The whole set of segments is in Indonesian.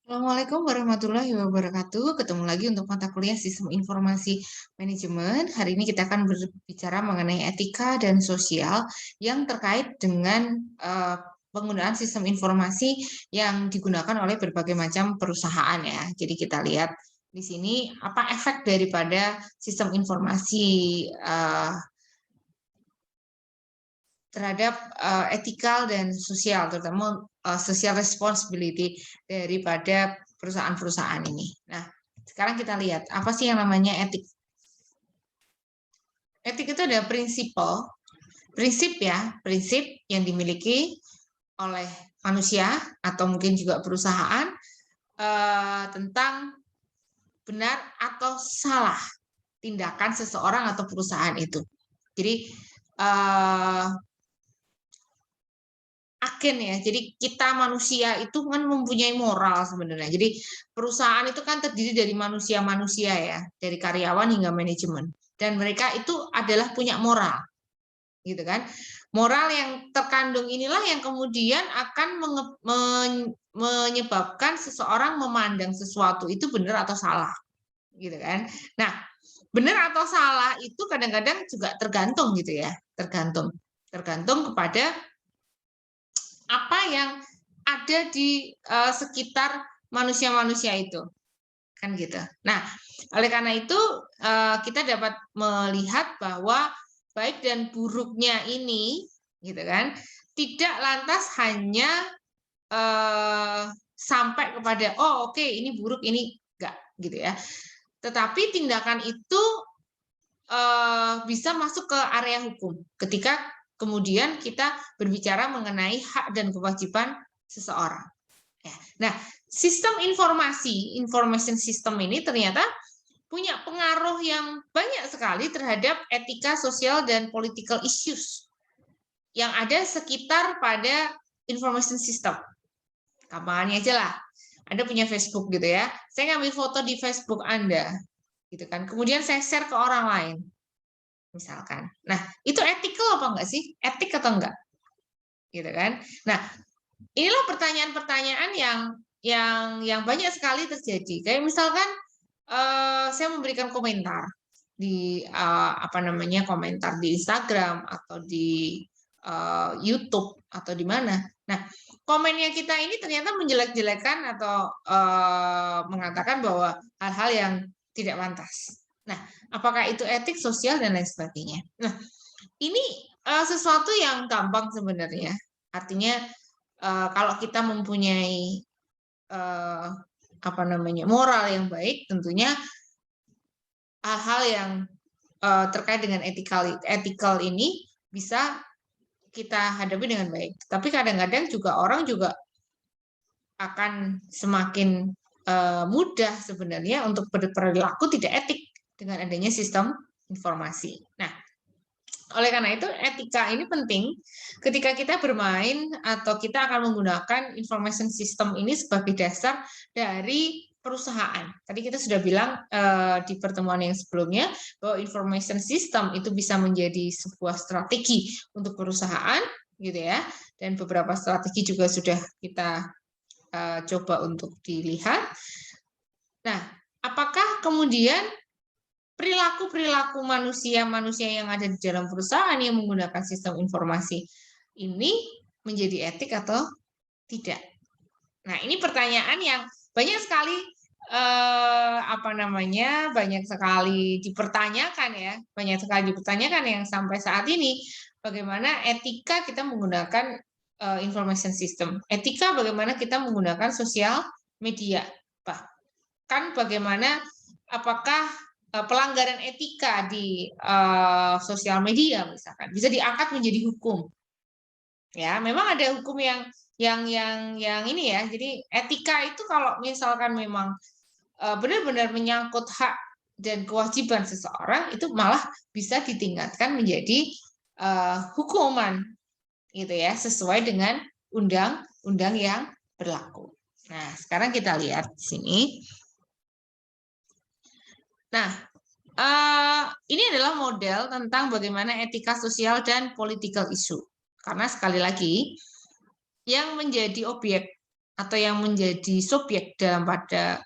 Assalamualaikum warahmatullahi wabarakatuh. Ketemu lagi untuk mata kuliah Sistem Informasi Manajemen. Hari ini kita akan berbicara mengenai etika dan sosial yang terkait dengan penggunaan sistem informasi yang digunakan oleh berbagai macam perusahaan ya. Jadi kita lihat di sini apa efek daripada sistem informasi terhadap etikal dan sosial, terutama social responsibility daripada perusahaan-perusahaan ini. Nah, sekarang kita lihat apa sih yang namanya etik. Etik itu ada prinsip ya, prinsip yang dimiliki oleh manusia atau mungkin juga perusahaan tentang benar atau salah tindakan seseorang atau perusahaan itu. Jadi agen ya. Jadi kita manusia itu kan mempunyai moral sebenarnya. Jadi perusahaan itu kan terdiri dari manusia-manusia ya, dari karyawan hingga manajemen. Dan mereka itu adalah punya moral, gitu kan. Moral yang terkandung inilah yang kemudian akan menyebabkan seseorang memandang sesuatu itu benar atau salah, gitu kan. Nah, benar atau salah itu kadang-kadang juga tergantung gitu ya, tergantung kepada apa yang ada di sekitar manusia-manusia itu, kan gitu. Nah, oleh karena itu kita dapat melihat bahwa baik dan buruknya ini, gitu kan, tidak lantas hanya sampai kepada oh oke, ini buruk ini enggak gitu ya. Tetapi tindakan itu bisa masuk ke area hukum ketika kemudian kita berbicara mengenai hak dan kewajiban seseorang. Ya. Nah, sistem information system ini ternyata punya pengaruh yang banyak sekali terhadap etika sosial dan political issues yang ada sekitar pada information system. Gampangnya aja lah, Anda punya Facebook gitu ya, saya ngambil foto di Facebook Anda, gitu kan. Kemudian saya share ke orang lain, misalkan. Nah, itu ethical apa enggak sih? Etik atau enggak? Gitu kan. Nah, inilah pertanyaan-pertanyaan yang banyak sekali terjadi. Kayak misalkan saya memberikan komentar di apa namanya komentar di Instagram atau di YouTube atau di mana. Nah, komennya kita ini ternyata menjelek-jelekan atau mengatakan bahwa hal-hal yang tidak pantas. Nah, apakah itu etik, sosial dan lain sebagainya. Nah, ini sesuatu yang gampang sebenarnya. Artinya kalau kita mempunyai apa namanya moral yang baik, tentunya hal-hal yang terkait dengan etikal ini bisa kita hadapi dengan baik. Tapi kadang-kadang juga orang juga akan semakin mudah sebenarnya untuk berperilaku tidak etik dengan adanya sistem informasi. Nah, oleh karena itu etika ini penting ketika kita bermain atau kita akan menggunakan information system ini sebagai dasar dari perusahaan. Tadi kita sudah bilang di pertemuan yang sebelumnya bahwa information system itu bisa menjadi sebuah strategi untuk perusahaan gitu ya. Dan beberapa strategi juga sudah kita coba untuk dilihat. Nah, apakah kemudian perilaku-perilaku manusia-manusia yang ada di dalam perusahaan yang menggunakan sistem informasi ini menjadi etik atau tidak? Nah, ini pertanyaan yang banyak sekali banyak sekali dipertanyakan ya, banyak sekali dipertanyakan yang sampai saat ini bagaimana etika kita menggunakan information system, etika bagaimana kita menggunakan sosial media, bahkan bagaimana apakah pelanggaran etika di sosial media misalkan bisa diangkat menjadi hukum. Ya, memang ada hukum yang ini ya. Jadi etika itu kalau misalkan memang benar-benar menyangkut hak dan kewajiban seseorang itu malah bisa ditingkatkan menjadi hukuman gitu ya, sesuai dengan undang-undang yang berlaku. Nah, sekarang kita lihat di sini. Nah, ini adalah model tentang bagaimana etika sosial dan political issue. Karena sekali lagi, yang menjadi objek atau yang menjadi subjek dalam pada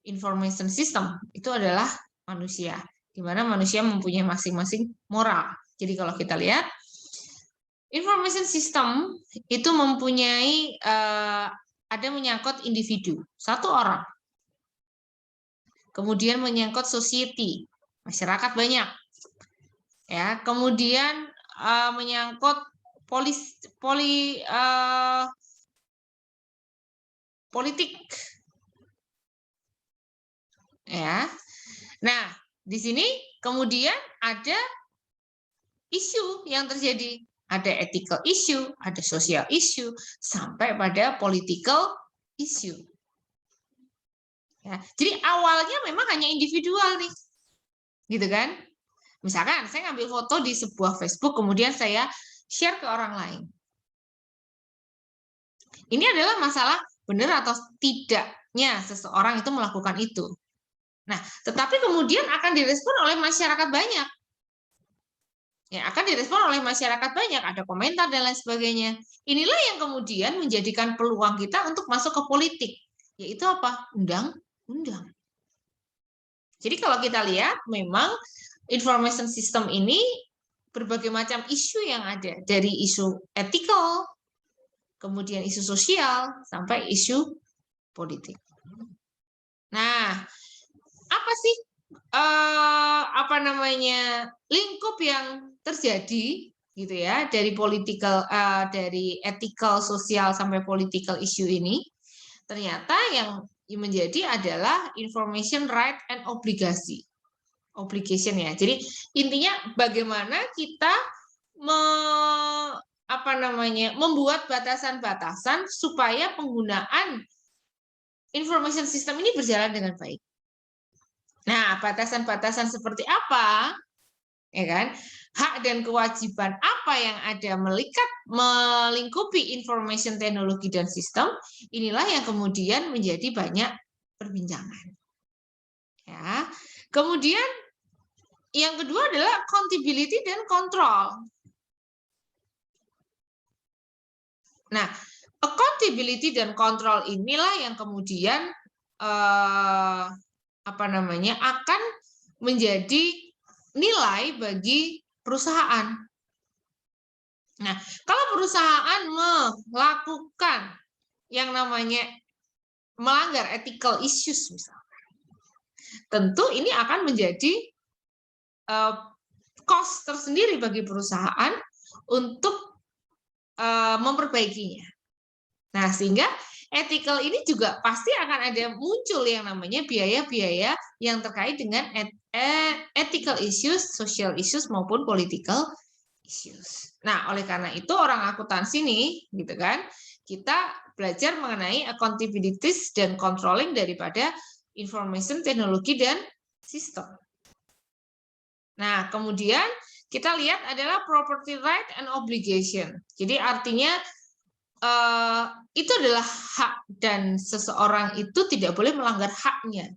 information system itu adalah manusia, di mana manusia mempunyai masing-masing moral. Jadi kalau kita lihat information system itu mempunyai ada menyangkut individu, satu orang. Kemudian menyangkut society, masyarakat banyak. Ya, kemudian menyangkut politik. Ya. Nah, di sini kemudian ada isu yang terjadi. Ada ethical issue, ada social issue, sampai pada political issue. Ya, jadi awalnya memang hanya individual nih, gitu kan? Misalkan saya ngambil foto di sebuah Facebook, kemudian saya share ke orang lain. Ini adalah masalah benar atau tidaknya seseorang itu melakukan itu. Nah, tetapi kemudian akan direspon oleh masyarakat banyak. Ya, akan direspon oleh masyarakat banyak, ada komentar dan lain sebagainya. Inilah yang kemudian menjadikan peluang kita untuk masuk ke politik, yaitu apa? Undang-undang. Jadi kalau kita lihat, memang information system ini berbagai macam isu yang ada, dari isu etikal, kemudian isu sosial, sampai isu politik. Nah, apa sih lingkup yang terjadi gitu ya dari dari ethical, sosial sampai political issue ini? Ternyata yang menjadi adalah information right and obligation ya. Jadi intinya bagaimana kita membuat batasan-batasan supaya penggunaan information system ini berjalan dengan baik. Nah, batasan-batasan seperti apa? Ya kan? Hak dan kewajiban apa yang ada melingkupi information teknologi dan sistem, inilah yang kemudian menjadi banyak perbincangan. Ya. Kemudian yang kedua adalah accountability dan control. Nah, accountability dan control inilah yang kemudian akan menjadi nilai bagi perusahaan. Nah, kalau perusahaan melakukan yang namanya melanggar ethical issues misalnya, tentu ini akan menjadi cost tersendiri bagi perusahaan untuk memperbaikinya. Nah, sehingga ethical ini juga pasti akan ada muncul yang namanya biaya-biaya yang terkait dengan ethical issues, social issues maupun political issues. Nah, oleh karena itu orang akuntansi nih, gitu kan, kita belajar mengenai accountability dan controlling daripada information teknologi dan sistem. Nah, kemudian kita lihat adalah property right and obligation. Jadi artinya itu adalah hak dan seseorang itu tidak boleh melanggar haknya.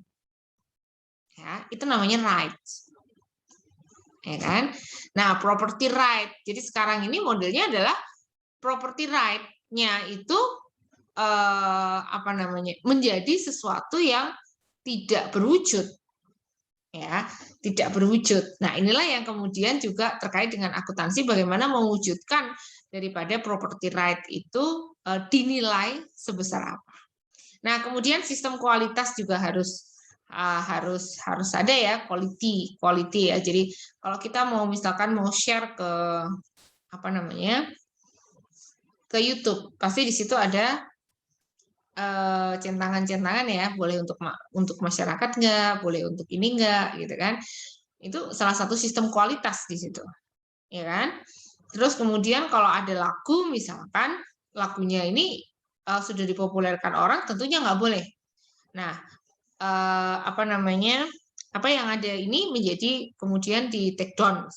Ya, itu namanya right. Ya kan? Nah, property right. Jadi sekarang ini modelnya adalah property right-nya itu menjadi sesuatu yang tidak berwujud. Ya, tidak berwujud. Nah, inilah yang kemudian juga terkait dengan akuntansi, bagaimana mewujudkan daripada property right itu dinilai sebesar apa. Nah, kemudian sistem kualitas juga harus ada ya, quality ya. Jadi kalau kita misalkan mau share ke ke YouTube, pasti di situ ada centangan-centangan ya, boleh untuk masyarakat nggak, boleh untuk ini nggak, gitu kan? Itu salah satu sistem kualitas di situ, ya kan? Terus kemudian kalau ada lagu, misalkan lagunya ini sudah dipopulerkan orang, tentunya nggak boleh. Nah, apa yang ada ini menjadi kemudian di take down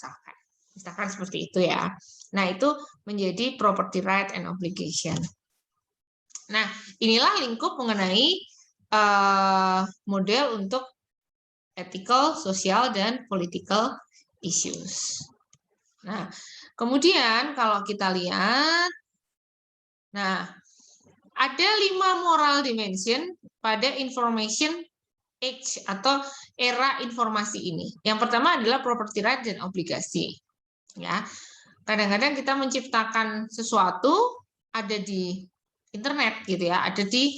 misalkan seperti itu ya. Nah, itu menjadi property right and obligation. Nah, inilah lingkup mengenai model untuk ethical, sosial, dan political issues. Nah, kemudian kalau kita lihat, nah ada 5 moral dimension pada information age atau era informasi ini. Yang pertama adalah property right dan obligasi. Ya, kadang-kadang kita menciptakan sesuatu ada di internet gitu ya, ada di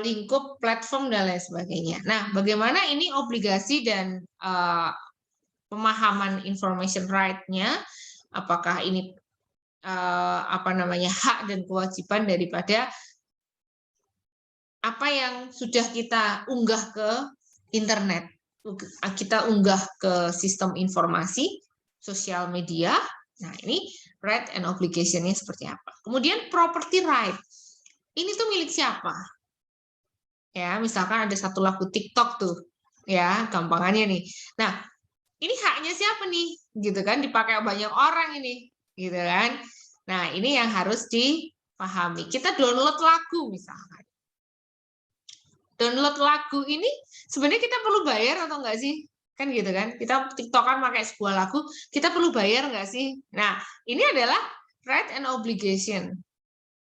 lingkup platform dan lain sebagainya. Nah, bagaimana ini obligasi dan pemahaman information right-nya? Apakah ini hak dan kewajiban daripada apa yang sudah kita unggah ke internet, kita unggah ke sistem informasi, sosial media. Nah, ini right and obligation-nya seperti apa. Kemudian property right. Ini tuh milik siapa? Ya, misalkan ada satu lagu TikTok tuh. Ya, gampangannya nih. Nah, ini haknya siapa nih? Gitu kan, dipakai banyak orang ini, gitu kan. Nah, ini yang harus dipahami. Kita download lagu misalkan. Download lagu ini sebenarnya kita perlu bayar atau enggak sih? Kan gitu kan, kita tiktokan pakai sebuah lagu, kita perlu bayar enggak sih? Nah, ini adalah right and obligation.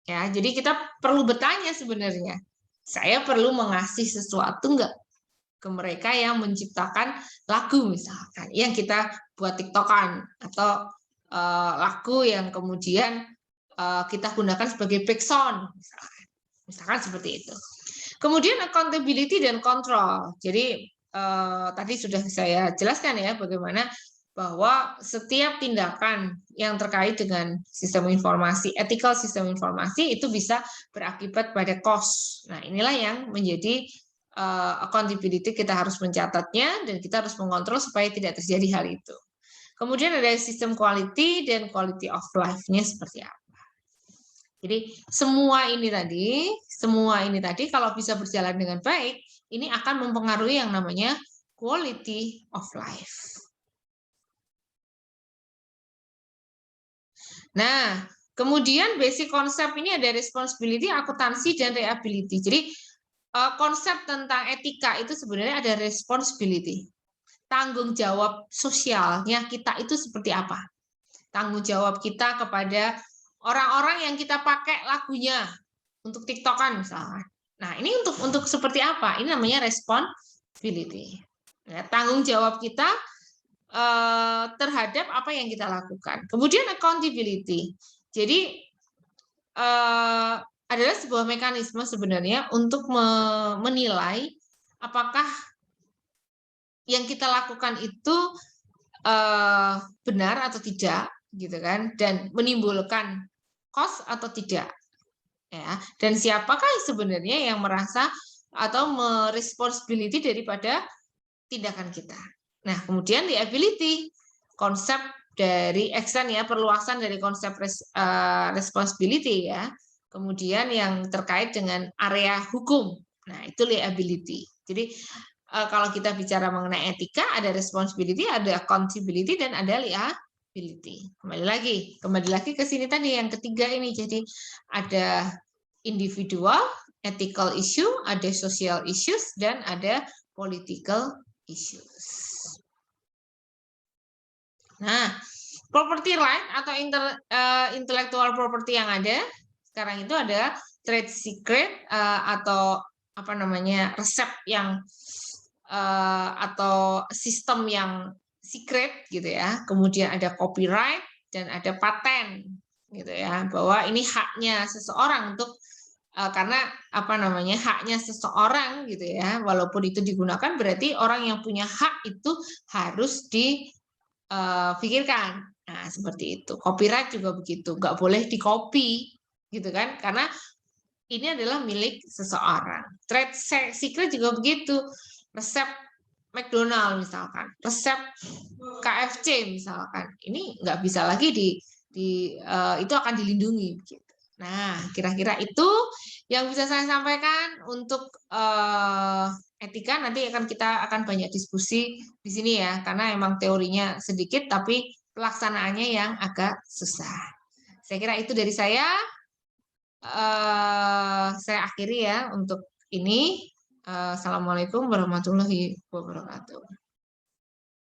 Ya, jadi kita perlu bertanya sebenarnya, saya perlu mengasih sesuatu enggak ke mereka yang menciptakan lagu misalkan, yang kita buat tiktokan, atau lagu yang kemudian kita gunakan sebagai background, misalkan seperti itu. Kemudian accountability dan control. Jadi tadi sudah saya jelaskan ya bagaimana bahwa setiap tindakan yang terkait dengan sistem informasi, ethical sistem informasi itu bisa berakibat pada cost. Nah, inilah yang menjadi accountability, kita harus mencatatnya dan kita harus mengontrol supaya tidak terjadi hal itu. Kemudian ada sistem quality dan quality of life-nya seperti apa. Jadi semua ini tadi kalau bisa berjalan dengan baik, ini akan mempengaruhi yang namanya quality of life. Nah, kemudian basic konsep ini ada responsibility, akuntansi, dan reliability. Jadi konsep tentang etika itu sebenarnya ada responsibility. Tanggung jawab sosialnya kita itu seperti apa? Tanggung jawab kita kepada orang-orang yang kita pakai lagunya untuk TikTokan misalnya. Nah, ini untuk seperti apa? Ini namanya responsibility. Ya, tanggung jawab kita terhadap apa yang kita lakukan. Kemudian accountability. Jadi adalah sebuah mekanisme sebenarnya untuk menilai apakah yang kita lakukan itu benar atau tidak, gitu kan, dan menimbulkan cost atau tidak, ya. Dan siapakah sebenarnya yang merasa atau meresponsibility daripada tindakan kita. Nah, kemudian liability, konsep dari extend ya, perluasan dari konsep responsibility ya. Kemudian yang terkait dengan area hukum. Nah, itu liability. Jadi kalau kita bicara mengenai etika, ada responsibility, ada accountability, dan ada liability. Kembali lagi ke sini tadi yang ketiga ini. Jadi ada individual, ethical issue, ada social issues, dan ada political issues. Nah, property right atau intellectual property yang ada sekarang itu ada trade secret atau resep yang atau sistem yang secret gitu ya. Kemudian ada copyright dan ada paten gitu ya, bahwa ini haknya seseorang untuk karena haknya seseorang gitu ya, walaupun itu digunakan berarti orang yang punya hak itu harus dipikirkan. Nah, seperti itu. Copyright juga begitu, nggak boleh di-copy gitu kan, karena ini adalah milik seseorang. Trade secret juga begitu. Resep McDonald misalkan, resep KFC misalkan, ini nggak bisa lagi itu akan dilindungi. Gitu. Nah, kira-kira itu yang bisa saya sampaikan untuk etika. Nanti kita akan banyak diskusi di sini ya, karena emang teorinya sedikit, tapi pelaksanaannya yang agak susah. Saya kira itu dari saya. Saya akhiri ya untuk ini. Assalamualaikum warahmatullahi wabarakatuh.